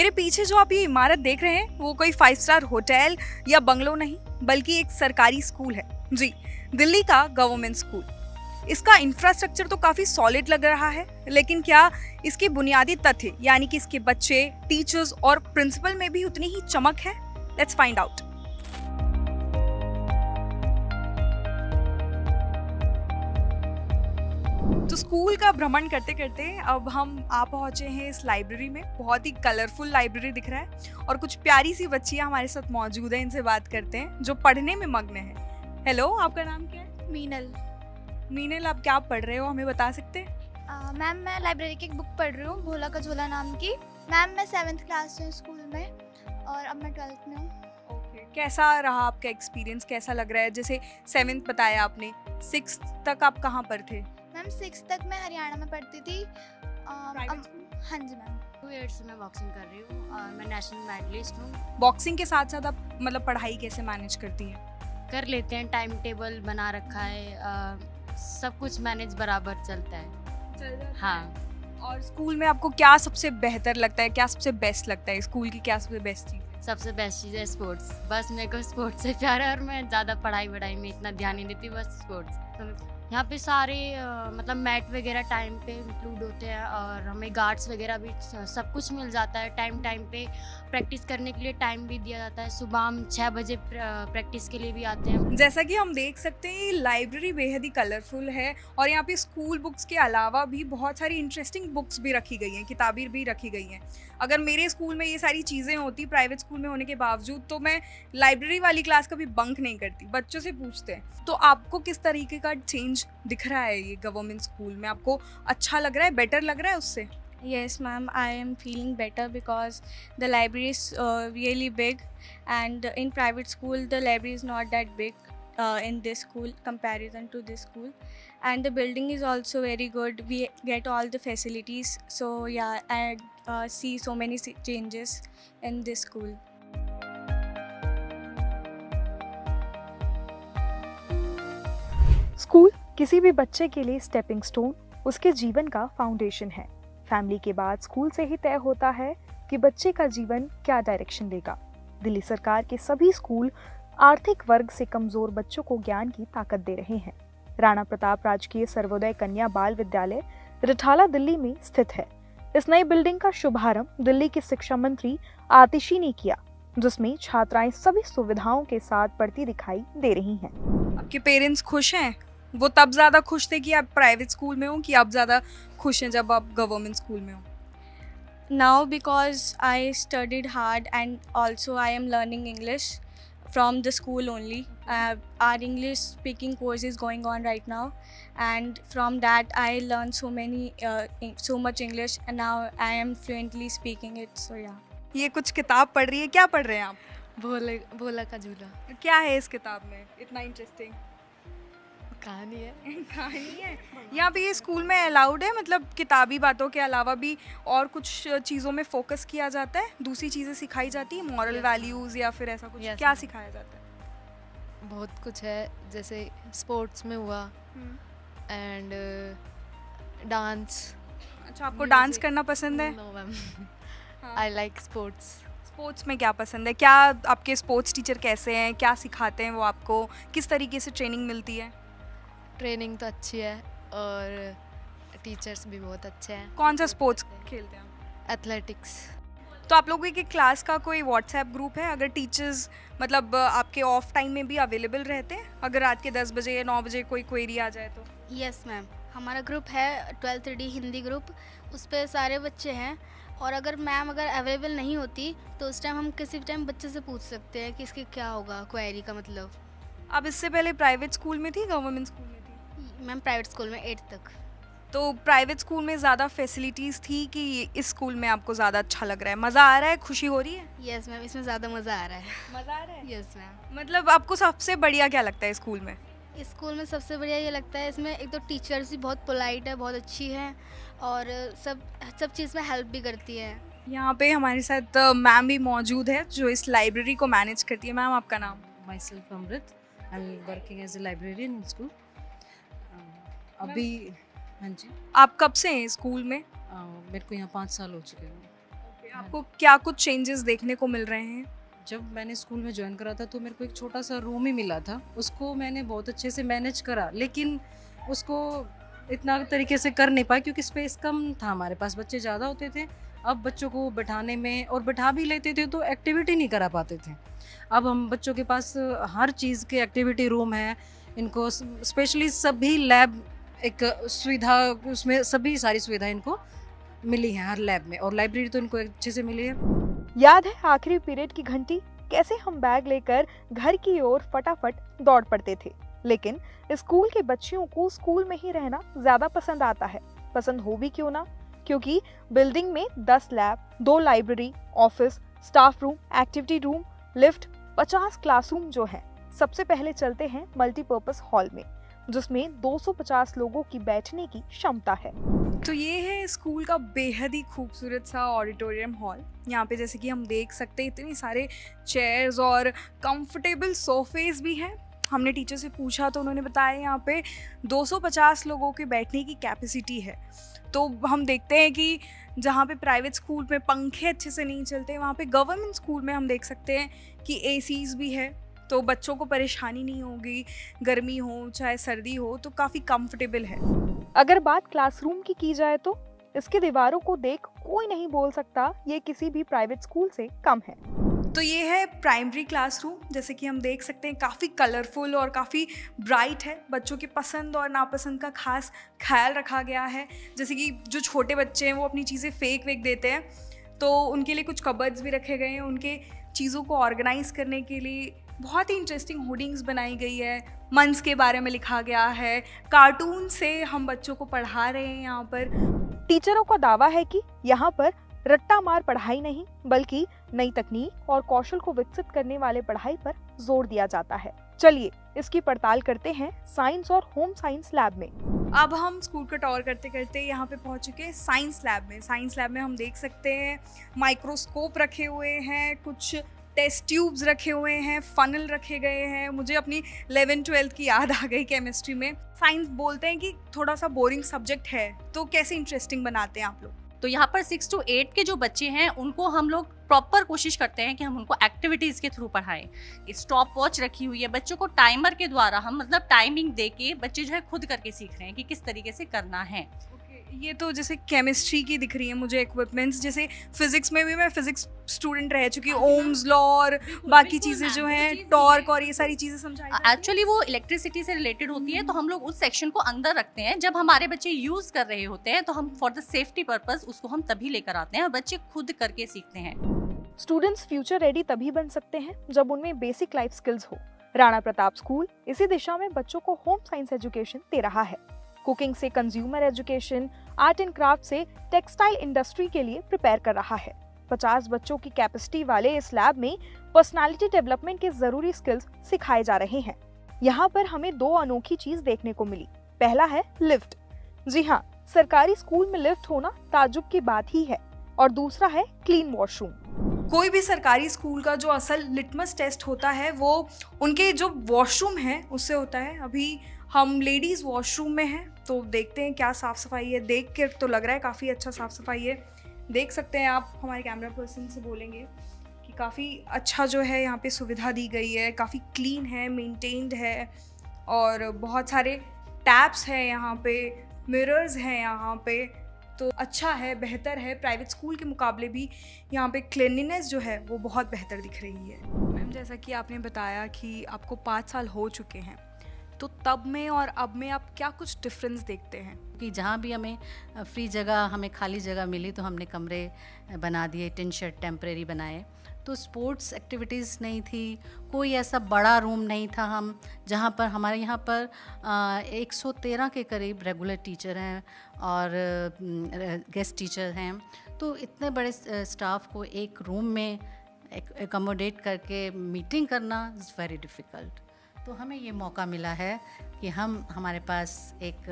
मेरे पीछे जो आप ये इमारत देख रहे हैं वो कोई 5 स्टार होटल या बंगलो नहीं बल्कि एक सरकारी स्कूल है। जी, दिल्ली का गवर्नमेंट स्कूल। इसका इंफ्रास्ट्रक्चर तो काफी सॉलिड लग रहा है, लेकिन क्या इसके बुनियादी तथ्य यानी कि इसके बच्चे, टीचर्स और प्रिंसिपल में भी उतनी ही चमक है? Let's find out. तो स्कूल का भ्रमण करते करते अब हम आ पहुंचे हैं इस लाइब्रेरी में। बहुत ही कलरफुल लाइब्रेरी दिख रहा है और कुछ प्यारी सी बच्चियां हमारे साथ मौजूद हैं। इनसे बात करते हैं जो पढ़ने में मग्न है। हेलो, आपका नाम क्या है? मीनल। मीनल, आप क्या पढ़ रहे हो, हमें बता सकते हैं? मैम मैं लाइब्रेरी की एक बुक पढ़ रही हूँ, भोला का झोला नाम की। मैम मैं 7th क्लास से हूँ स्कूल में और अब मैं 12th में हूँ। ओके, कैसा रहा आपका एक्सपीरियंस, कैसा लग रहा है? जैसे 7th बताया आपने, 6th तक आप कहाँ पर थे? मैम 6th तक मैं हरियाणा में पढ़ती थी। Private school? हाँ जी मैम। 2 years से मैं बॉक्सिंग कर रही हूँ और मैं नेशनल मेडलिस्ट हूँ। बॉक्सिंग के साथ साथ आप मतलब पढ़ाई कैसे मैनेज करती हैं? कर लेते हैं, टाइम टेबल बना रखा है, सब कुछ मैनेज बराबर चलता है। हाँ। और स्कूल में आपको क्या सबसे बेहतर लगता है, क्या सबसे बेस्ट लगता है? स्कूल की क्या सबसे बेस्ट चीज़ है? सबसे बेस्ट चीज़ है स्पोर्ट्स। बस मेरे को स्पोर्ट्स से प्यार है और मैं ज़्यादा पढ़ाई वढ़ाई में इतना ध्यान नहीं देती, बस स्पोर्ट्स। तो यहाँ पे सारे मतलब मैट वगैरह टाइम पे इंक्लूड होते हैं और हमें गार्ड्स वगैरह भी सब कुछ मिल जाता है। टाइम टाइम पे प्रैक्टिस करने के लिए टाइम भी दिया जाता है। सुबह हम 6 बजे प्रैक्टिस के लिए भी आते हैं। जैसा कि हम देख सकते हैं ये लाइब्रेरी बेहद ही कलरफुल है और यहाँ पे स्कूल बुक्स के अलावा भी बहुत सारी इंटरेस्टिंग बुक्स भी रखी गई हैं, किताबें भी रखी गई हैं। अगर मेरे स्कूल में ये सारी चीज़ें होती प्राइवेट स्कूल में होने के बावजूद, तो मैं लाइब्रेरी वाली क्लास कभी बंक नहीं करती। बच्चों से पूछते हैं। तो आपको किस तरीके का चेंज दिख रहा है ये गवर्नमेंट स्कूल में? आपको अच्छा लग रहा है, बेटर लग रहा है उससे? Yes, ma'am, I am feeling better because the library is really big, and in private school the library is not that big in this school comparison to this school, and the building is also very good. We get all the facilities, so yeah, I see so many changes in this school. School किसी भी बच्चे के लिए stepping stone, उसके जीवन का foundation है। Family के बाद स्कूल से ही तय होता है कि बच्चे का जीवन क्या डायरेक्शन लेगा। दिल्ली सरकार के सभी स्कूल आर्थिक वर्ग से कमजोर बच्चों को ज्ञान की ताकत दे रहे हैं। राणा प्रताप राजकीय सर्वोदय कन्या बाल विद्यालय रिठाला दिल्ली में स्थित है। इस नई बिल्डिंग का शुभारंभ दिल्ली की शिक्षा मंत्री आतिशी ने किया, जिसमें छात्राएं सभी सुविधाओं के साथ पढ़ती दिखाई दे रही हैं। आपके पेरेंट्स खुश हैं? वो तब ज़्यादा खुश थे कि आप प्राइवेट स्कूल में हो कि आप ज़्यादा खुश हैं जब आप गवर्नमेंट स्कूल में हो? Now because I studied hard and also I am learning English from the school only. Our English speaking course is going on right now, and from that I learned so much English, and now I am fluently speaking it. So yeah. ये कुछ किताब पढ़ रही है, क्या पढ़ रहे हैं आप? भोला का झूला क्या है इस किताब में इतना इंटरेस्टिंग? कहानी है। कहानी है। यहाँ पे ये स्कूल में अलाउड है, मतलब किताबी बातों के अलावा भी और कुछ चीज़ों में फोकस किया जाता है, दूसरी चीज़ें सिखाई जाती है, मॉरल वैल्यूज़ या फिर ऐसा कुछ? क्या सिखाया जाता है? बहुत कुछ है, जैसे स्पोर्ट्स में हुआ एंड डांस। अच्छा, आपको डांस करना पसंद है? No ma'am, I like sports. Sports में क्या पसंद है? क्या आपके स्पोर्ट्स टीचर कैसे हैं, क्या सिखाते हैं वो आपको, किस तरीके से ट्रेनिंग मिलती है? ट्रेनिंग तो अच्छी है और टीचर्स भी बहुत अच्छे हैं। कौन सा स्पोर्ट्स खेलते हैं आप? एथलेटिक्स। तो आप लोगों की क्लास का कोई व्हाट्सएप ग्रुप है? अगर टीचर्स मतलब आपके ऑफ टाइम में भी अवेलेबल रहते हैं, अगर रात के 10 बजे या 9 बजे कोई क्वेरी आ जाए तो? यस मैम, हमारा ग्रुप है 12th D हिंदी ग्रुप, उस पर सारे बच्चे हैं और अगर मैम अगर अवेलेबल नहीं होती तो उस टाइम हम किसी भी टाइम बच्चे से पूछ सकते हैं कि इसके क्या होगा, क्वेरी का मतलब। आप इससे पहले प्राइवेट स्कूल में थी, गवर्नमेंट स्कूल में थी? मैम प्राइवेट स्कूल में 8th तक। तो प्राइवेट स्कूल में ज़्यादा फैसिलिटीज़ थी कि इस स्कूल में आपको ज़्यादा अच्छा लग रहा है, मज़ा आ रहा है, खुशी हो रही है? यस मैम, इसमें ज़्यादा मज़ा आ रहा है। मज़ा आ रहा है? Yes ma'am. मतलब आपको सबसे बढ़िया क्या लगता है स्कूल में? स्कूल में सबसे बढ़िया ये लगता है, इसमें एक तो टीचर्स भी बहुत पोलाइट है, बहुत अच्छी है और सब चीज़ में हेल्प भी करती है। यहाँ पे हमारे साथ मैम भी मौजूद है जो इस लाइब्रेरी को मैनेज करती है। मैम, आपका नाम? Myself Amrit. I'm working as a librarian in school. अभी हाँ जी, आप कब से हैं स्कूल में? मेरे को यहाँ 5 साल हो चुके हैं। आपको क्या कुछ चेंजेस देखने को मिल रहे हैं? जब मैंने स्कूल में ज्वाइन करा था तो मेरे को एक छोटा सा रूम ही मिला था, उसको मैंने बहुत अच्छे से मैनेज करा, लेकिन उसको इतना तरीके से कर नहीं पाया क्योंकि स्पेस कम था हमारे पास, बच्चे ज़्यादा होते थे। अब बच्चों को बैठाने में, और बैठा भी लेते थे तो एक्टिविटी नहीं करा पाते थे। अब हम बच्चों के पास हर चीज़ के एक्टिविटी रूम है, इनको स्पेशली सभी लैब एक सुविधा, उसमें सभी सारी सुविधा इनको मिली है हर लैब में, और लाइब्रेरी तो इनको अच्छे से मिली है। याद है आखिरी पीरियड की घंटी, कैसे हम बैग लेकर घर की ओर फटाफट दौड़ पड़ते थे। लेकिन स्कूल के बच्चियों को स्कूल में ही रहना ज्यादा पसंद आता है। पसंद हो भी क्यों ना, क्योंकि बिल्डिंग में 10 lab, 2 library, office, staff room, activity room, lift, 50 classroom जो है। सबसे पहले चलते हैं मल्टीपर्पस हॉल में, जिसमें 250 लोगों की बैठने की क्षमता है। तो ये है स्कूल का बेहद ही खूबसूरत सा ऑडिटोरियम हॉल। यहाँ पे जैसे कि हम देख सकते हैं इतनी सारे चेयर्स और कंफर्टेबल सोफेज भी हैं। हमने टीचर से पूछा तो उन्होंने बताया यहाँ पे 250 लोगों के बैठने की कैपेसिटी है। तो हम देखते हैं कि जहाँ पे प्राइवेट स्कूल में पंखे अच्छे से नहीं चलते, वहाँ पे गवर्नमेंट स्कूल में हम देख सकते हैं कि एसीज भी है, तो बच्चों को परेशानी नहीं होगी, गर्मी हो चाहे सर्दी हो तो काफ़ी कंफर्टेबल है। अगर बात क्लासरूम की जाए तो इसके दीवारों को देख कोई नहीं बोल सकता ये किसी भी प्राइवेट स्कूल से कम है। तो ये है प्राइमरी क्लासरूम, जैसे कि हम देख सकते हैं काफ़ी कलरफुल और काफ़ी ब्राइट है। बच्चों की पसंद और नापसंद का खास ख्याल रखा गया है। जैसे कि जो छोटे बच्चे हैं वो अपनी चीज़ें फेंक देते हैं, तो उनके लिए कुछ कबर्ड्स भी रखे गए हैं। उनके चीज़ों को ऑर्गेनाइज करने के लिए बहुत ही इंटरेस्टिंग होर्डिंग्स बनाई गई है, मंथ्स के बारे में लिखा गया है, कार्टून से हम बच्चों को पढ़ा रहे हैं यहाँ पर। टीचरों का दावा है कि यहाँ पर रट्टा मार पढ़ाई नहीं, बल्कि नई तकनीक और कौशल को विकसित करने वाले पढ़ाई पर जोर दिया जाता है। चलिए इसकी पड़ताल करते हैं साइंस और होम साइंस लैब में। अब हम स्कूल का टूर करते करते यहाँ पे पहुँच चुके हैं साइंस लैब में। साइंस लैब में हम देख सकते हैं माइक्रोस्कोप रखे हुए हैं, कुछ टेस्ट ट्यूब्स रखे हुए हैं, फनल रखे गए हैं। मुझे अपनी 11th-12th की याद आ गई केमिस्ट्री में। साइंस बोलते हैं कि थोड़ा सा बोरिंग सब्जेक्ट है, तो कैसे इंटरेस्टिंग बनाते हैं आप लोग? तो यहाँ पर 6 to 8 के जो बच्चे हैं उनको हम लोग प्रॉपर कोशिश करते हैं कि हम उनको एक्टिविटीज़ के थ्रू पढ़ाएं। स्टॉप वॉच रखी हुई है, बच्चों को टाइमर के द्वारा हम मतलब टाइमिंग दे के बच्चे जो है खुद करके सीख रहे हैं कि किस तरीके से करना है। ये तो जैसे केमिस्ट्री की दिख रही है मुझे इक्विपमेंट्स, जैसे फिजिक्स में भी मैं फिजिक्स स्टूडेंट रह चुकी हूँ। ओम्स लॉ और बाकी चीज़ें जो हैं, टॉर्क और ये सारी चीज़ें समझाई जाती हैं। एक्चुअली वो इलेक्ट्रिसिटी से रिलेटेड होती है, तो हम लोग उस सेक्शन को अंदर रखते हैं। जब हमारे बच्चे यूज़ कर रहे होते हैं तो हम फॉर द सेफ्टी पर्पस उसको हम तभी लेकर आते हैं और बच्चे खुद करके सीखते हैं। स्टूडेंट्स फ्यूचर रेडी तभी बन सकते हैं जब उनमें बेसिक लाइफ स्किल्स हो। राणा प्रताप स्कूल इसी दिशा में बच्चों को होम साइंस एजुकेशन दे रहा है। कुकिंग से consumer education, art and craft से टेक्सटाइल इंडस्ट्री के लिए प्रिपेयर कर रहा है। 50 बच्चों की कैपेसिटी वाले इस लैब में पर्सनालिटी डेवलपमेंट के जरूरी स्किल्स सिखाए जा रहे हैं। यहाँ पर हमें 2 अनोखी चीज देखने को मिली। पहला है लिफ्ट। जी हाँ, सरकारी स्कूल में लिफ्ट होना ताज्जुब की बात ही है। और दूसरा है क्लीन वॉशरूम। कोई भी सरकारी स्कूल का जो असल लिटमस टेस्ट होता है वो उनके जो वॉशरूम है उससे होता है। अभी हम लेडीज़ वॉशरूम में हैं, तो देखते हैं क्या साफ़ सफाई है। देख के तो लग रहा है काफ़ी अच्छा साफ़ सफाई है। देख सकते हैं आप, हमारे कैमरा पर्सन से बोलेंगे कि काफ़ी अच्छा जो है यहाँ पे सुविधा दी गई है, काफ़ी क्लीन है, मेंटेन्ड है और बहुत सारे टैप्स हैं यहाँ पे, मिरर्स हैं यहाँ पे, तो अच्छा है, बेहतर है। प्राइवेट स्कूल के मुकाबले भी यहाँ पे क्लीनलीनेस जो है वो बहुत बेहतर दिख रही है। मैम, जैसा कि आपने बताया कि आपको 5 साल हो चुके हैं, तो तब में और अब में आप क्या कुछ डिफरेंस देखते हैं? कि जहाँ भी हमें फ्री जगह, हमें खाली जगह मिली तो हमने कमरे बना दिए, टिन शेड टेम्परेरी बनाए। तो स्पोर्ट्स एक्टिविटीज़ नहीं थी, कोई ऐसा बड़ा रूम नहीं था हम जहाँ पर हमारे यहाँ पर 113 के करीब रेगुलर टीचर हैं और गेस्ट टीचर हैं। तो इतने बड़े स्टाफ को एक रूम में एकोमोडेट करके मीटिंग करना इज़ वेरी डिफ़िकल्ट। तो हमें ये मौका मिला है कि हमारे पास एक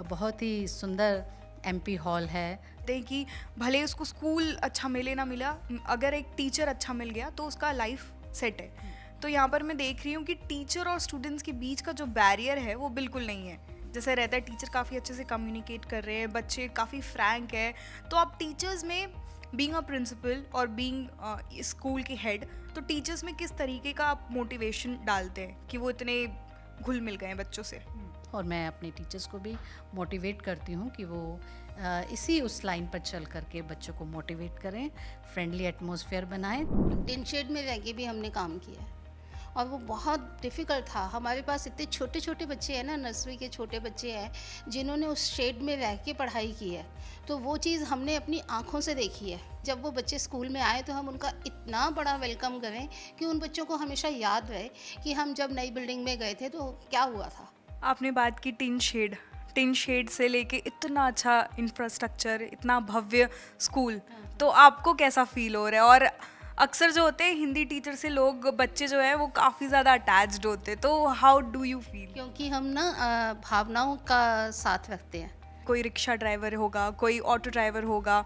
बहुत ही सुंदर MP हॉल है। कि भले उसको स्कूल अच्छा मिले ना मिला, अगर एक टीचर अच्छा मिल गया तो उसका लाइफ सेट है। तो यहाँ पर मैं देख रही हूँ कि टीचर और स्टूडेंट्स के बीच का जो बैरियर है वो बिल्कुल नहीं है। जैसे रहता है टीचर काफ़ी अच्छे से कम्युनिकेट कर रहे हैं, बच्चे काफ़ी फ्रैंक है। तो आप टीचर्स में बीइंग अ प्रिंसिपल और बीइंग स्कूल के हेड, तो टीचर्स में किस तरीके का आप मोटिवेशन डालते हैं कि वो इतने घुल मिल गए हैं बच्चों से? और मैं अपने टीचर्स को भी मोटिवेट करती हूँ कि वो इसी उस लाइन पर चल करके बच्चों को मोटिवेट करें, फ्रेंडली एटमॉस्फेयर बनाएं। टिन शेड में रह के भी हमने काम किया है और वो बहुत डिफ़िकल्ट था। हमारे पास इतने छोटे छोटे बच्चे हैं ना, नर्सरी के छोटे बच्चे हैं जिन्होंने उस शेड में रह के पढ़ाई की है, तो वो चीज़ हमने अपनी आँखों से देखी है। जब वो बच्चे स्कूल में आए तो हम उनका इतना बड़ा वेलकम करें कि उन बच्चों को हमेशा याद रहे कि हम जब नई बिल्डिंग में गए थे तो क्या हुआ था। आपने बात की टिन शेड से लेके इतना अच्छा इंफ्रास्ट्रक्चर, इतना भव्य स्कूल, तो आपको कैसा फील हो रहा है? और अक्सर जो होते हैं हिंदी टीचर से लोग, बच्चे जो है वो काफ़ी ज़्यादा अटैच्ड होते हैं, तो हाउ डू यू फील? क्योंकि हम ना भावनाओं का साथ रखते हैं। कोई रिक्शा ड्राइवर होगा, कोई ऑटो ड्राइवर होगा,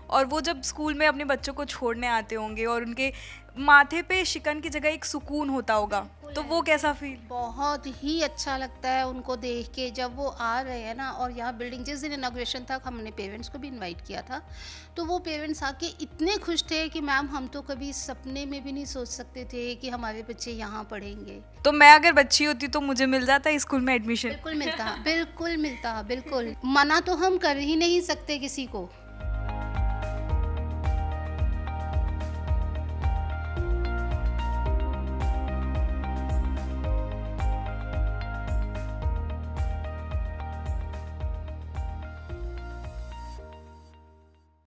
और वो जब स्कूल में अपने बच्चों को छोड़ने आते होंगे और उनके माथे पे शिकन की जगह एक सुकून होता होगा, तो वो कैसा फील? बहुत ही अच्छा लगता है उनको देख के जब वो आ रहे हैं ना। और यहाँ बिल्डिंग, जिस दिन इनॉग्रेशन था हमने पेरेंट्स को भी इनवाइट किया था, तो वो पेरेंट्स आके इतने खुश थे कि मैम हम तो कभी सपने में भी नहीं सोच सकते थे कि हमारे बच्चे यहाँ पढ़ेंगे। तो मैं अगर बच्ची होती तो मुझे मिल जाता है स्कूल में एडमिशन? बिल्कुल मिलता, बिल्कुल मिलता, बिल्कुल। मना तो हम कर ही नहीं सकते किसी को।